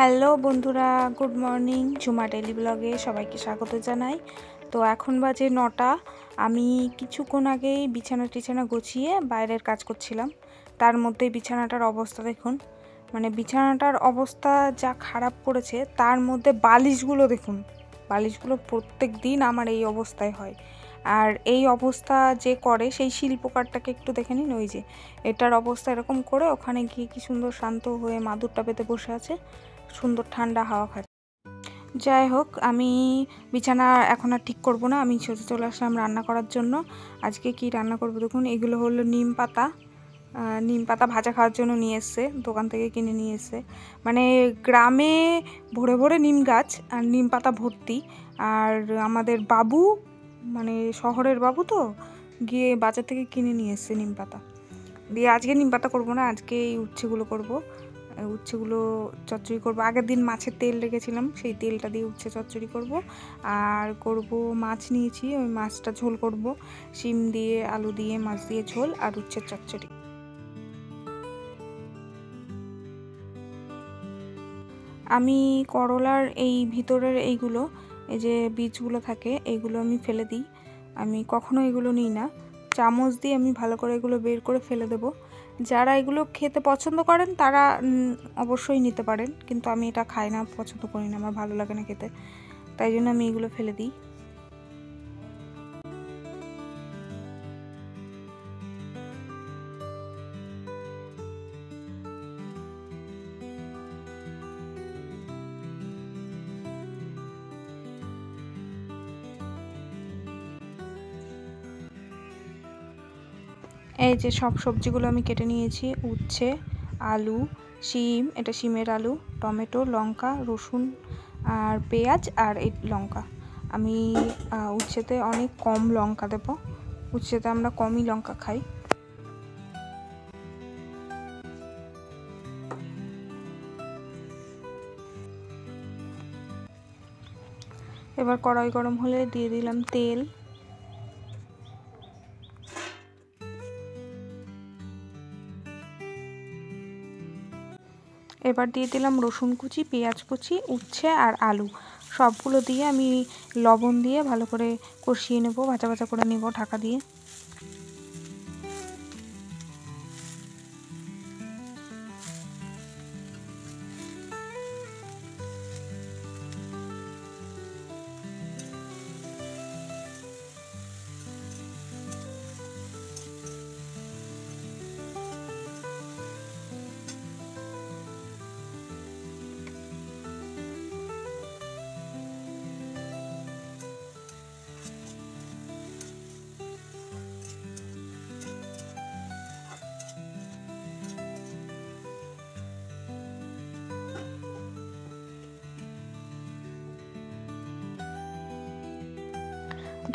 Hello বন্ধুরা, good morning. Jhuma daily ব্লগে সবাইকে স্বাগত জানাই। তো এখন বাজে 9টা। আমি কিছুক্ষণ আগেই বিছানা গুছিয়ে বাইরের কাজ করছিলাম। তার মধ্যে বিছানাটার অবস্থা দেখুন, মানে বিছানাটার অবস্থা যা খারাপ করেছে। তার মধ্যে বালিশগুলো দেখুন, বালিশগুলো প্রত্যেক দিন আমার এই অবস্থায় হয়। আর এই অবস্থা যে করে সেই শিল্পকারটাকে একটু দেখে নিন, ওই যে এটার অবস্থা এরকম করে ওখানে গিয়ে কি সুন্দর শান্ত হয়ে মাদুরটা পেতে বসে আছে, সুন্দর ঠান্ডা হাওয়া খাচ্ছে। যাই হোক, আমি বিছানা এখন আর ঠিক করব না, আমি চলে আসলাম রান্না করার জন্য। আজকে কি রান্না করব দেখুন, এগুলো হলো নিম পাতা ভাজা খাওয়ার জন্য নিয়ে এসছে, দোকান থেকে কিনে নিয়ে এসছে। মানে গ্রামে ভরে ভরে নিম গাছ আর নিম পাতা ভর্তি। আর আমাদের বাবু, মানে শহরের বাবু, তো গিয়ে বাজার থেকে কিনে নিয়ে এসছে নিম পাতা দিয়ে। আজকে নিম পাতা করবো না, আজকে এই উচ্ছেগুলো করবো। উচ্ছেগুলো চচ্চড়ি করব। আগের দিন মাছের তেল রেখেছিলাম, সেই তেলটা দিয়ে উচ্ছে চচ্চড়ি করব। আর করব মাছ নিয়েছি, ওই মাছটা ঝোল করব, শিম দিয়ে আলু দিয়ে মাছ দিয়ে ঝোল আর উচ্ছের চচ্চড়ি। আমি করলার এই ভিতরের এইগুলো, এই যে বীজগুলো থাকে, এইগুলো আমি ফেলে দিই। আমি কখনো এগুলো নিই না, চামচ দিয়ে আমি ভালো করে এগুলো বের করে ফেলে দেব। যারা এগুলো খেতে পছন্দ করেন তারা অবশ্যই নিতে পারেন, কিন্তু আমি এটা খাই না, পছন্দ করি না, আমার ভালো লাগে না খেতে, তাই জন্য আমি এগুলো ফেলে দিই। এই যে সব সবজিগুলো আমি কেটে নিয়েছি, উচ্ছে, আলু, শিম, এটা শিমের আলু, টমেটো, লঙ্কা, রসুন আর পেঁয়াজ আর এই লঙ্কা। আমি উচ্ছেতে অনেক কম লঙ্কা দেব, উচ্ছেতে আমরা কমই লঙ্কা খাই। এবার কড়াই গরম হলে দিয়ে দিলাম তেল। এবার দিয়ে দিলাম রসুন কুচি, পেঁয়াজ কুচি, উচ্ছে আর আলু, সবগুলো দিয়ে আমি লবণ দিয়ে ভালো করে কষিয়ে নেব, ভাজা ভাজা করে নেব ঢাকা দিয়ে।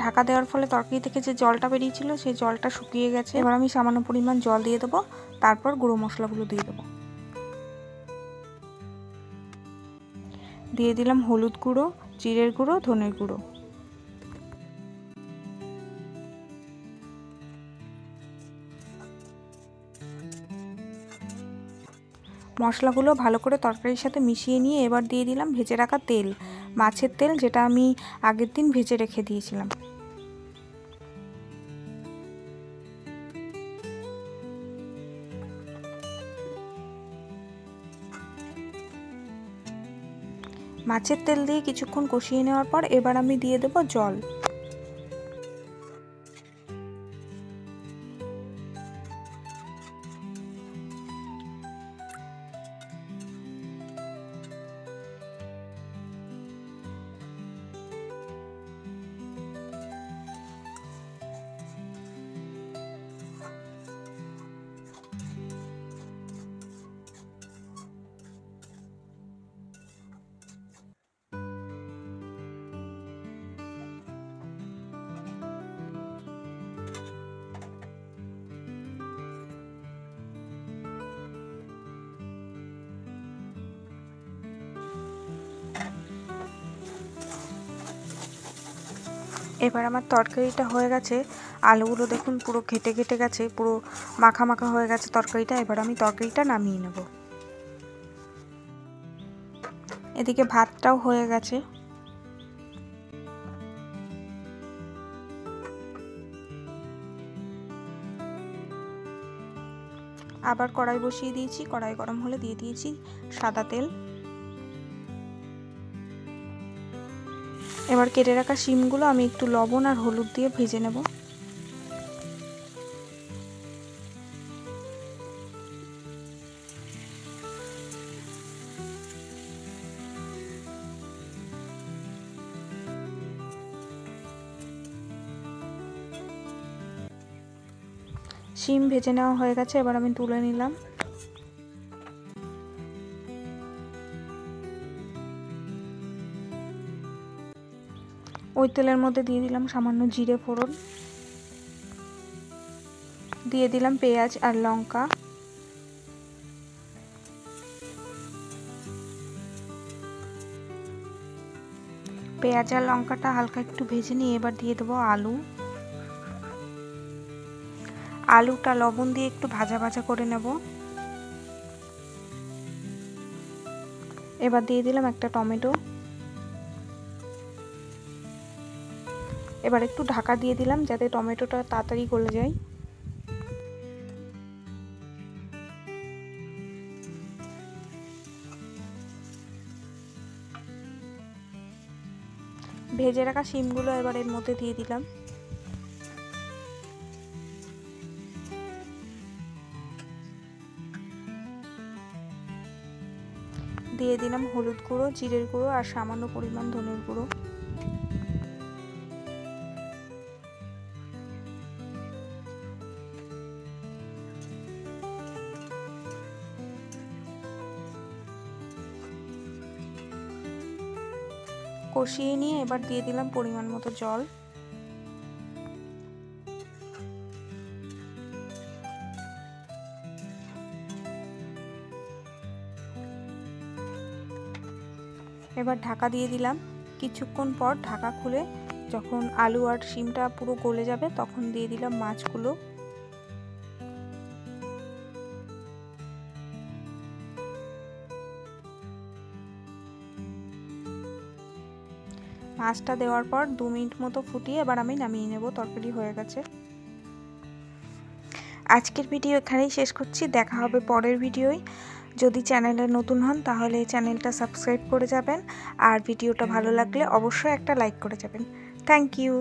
ঢাকা দেওয়ার ফলে তরকারি থেকে যে জলটা বেরিয়েছিল সেই জলটা শুকিয়ে গেছে। এবার আমি সামান্য পরিমাণ জল দিয়ে দেবো, তারপর গুঁড়ো মশলাগুলো দিয়ে দেবো। দিয়ে দিলাম হলুদ গুঁড়ো, জিরের গুঁড়ো, ধনের গুঁড়ো। মশলাগুলো ভালো করে তরকারির সাথে মিশিয়ে নিয়ে এবার দিয়ে দিলাম ভেজে রাখা তেল, মাছের তেল, যেটা আমি আগের দিন ভেজে রেখে দিয়েছিলাম। মাছের তেল দিয়ে কিছুক্ষণ কষিয়ে নেওয়ার পর এবার আমি দিয়ে দেব জল। এবার আমার তরকারিটা হয়ে গেছে, আলুগুলো দেখুন পুরো ঘেটে ঘেটে গেছে, পুরো মাখা মাখা হয়ে গেছে তরকারিটা। এবার আমি তরকারিটা নামিয়ে নেব। এদিকে ভাতটাও হয়ে গেছে। আবার কড়াই বসিয়ে দিয়েছি, কড়াই গরম হলে দিয়ে দিয়েছি সাদা তেল। এবার কেটে রাখা শিমগুলো আমি একটু লবণ আর হলুদ দিয়ে ভেজে নেব। শিম ভেজে নেওয়া হয়ে গেছে, এবার আমি তুলে নিলাম। ওই তেলের মধ্যে দিয়ে দিলাম সামান্য জিরে ফোড়ন, দিয়ে দিলাম পেঁয়াজ আর লঙ্কা, পেঁয়াজ আর লঙ্কাটা হালকা একটু ভেজে নিয়ে এবার দিয়ে দেবো আলু। আলুটা লবণ দিয়ে একটু ভাজা ভাজা করে নেব। এবার দিয়ে দিলাম একটা টমেটো। এবার একটু ঢাকা দিয়ে দিলাম যাতে টমেটোটা তাড়াতাড়ি গলে যায়। ভেজে রাখা শিমগুলো এবার এর মধ্যে দিয়ে দিলাম। দিয়ে দিলাম হলুদ গুঁড়ো, জিরের গুঁড়ো আর সামান্য পরিমাণ ধনের গুঁড়ো। কষিয়ে নিয়ে এবার দিয়ে দিলাম পরিমাণ মতো জল। এবার ঢাকা দিয়ে দিলাম। কিছুক্ষণ পর ঢাকা খুলে যখন আলু আর শিমটা পুরো গলে যাবে তখন দিয়ে দিলাম মাছগুলো। মাছটা দেওয়ার পর 2 মিনিট মতো ফুটিয়ে এবার আমি নামিয়ে নেব। তরকারি হয়ে গেছে। আজকের ভিডিও এখানেই শেষ করছি, দেখা হবে পরের ভিডিওয়। যদি চ্যানেলে নতুন হন তাহলে চ্যানেলটা সাবস্ক্রাইব করে যাবেন, আর ভিডিওটা ভালো লাগলে অবশ্যই একটা লাইক করে যাবেন। Thank you.